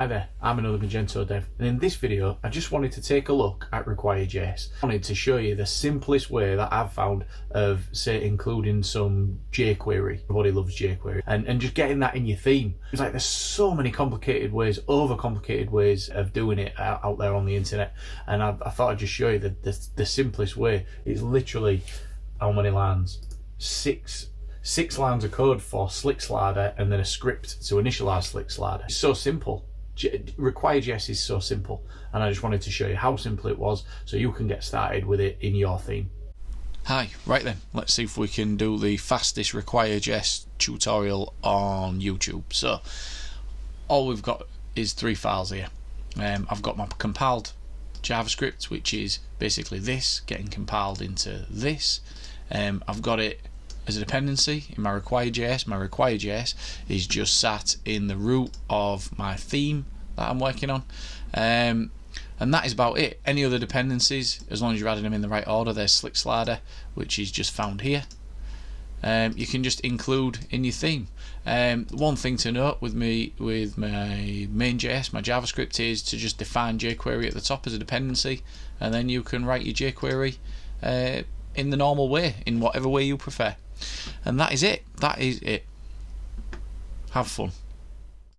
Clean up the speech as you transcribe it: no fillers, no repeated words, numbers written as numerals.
Hi there, I'm another Magento dev, and in this video I just wanted to take a look at require.js. I wanted to show you the simplest way that I've found of, say, including some jQuery. Everybody loves jQuery, and just getting that in your theme. It's like there's so many complicated ways, overcomplicated ways of doing it out there on the internet, and I thought I'd just show you the simplest way. It's literally, how many lines? Six lines of code for Slick Slider and then a script to initialize Slick Slider. It's so simple. Require.js is so simple, and I just wanted to show you how simple it was so you can get started with it in your theme. Hi, right then, let's see if we can do the fastest require.js tutorial on YouTube. So all we've got is 3 files here. I've got my compiled JavaScript, which is basically this getting compiled into this. I've got it as a dependency in my require.js. My require.js is just sat in the root of my theme that I'm working on, and that is about it. Any other dependencies, as long as you're adding them in the right order, there's Slick Slider, which is just found here. You can just include in your theme. One thing to note with my main.js, my JavaScript, is to just define jQuery at the top as a dependency, and then you can write your jQuery in the normal way, in whatever way you prefer. And that is it. Have fun.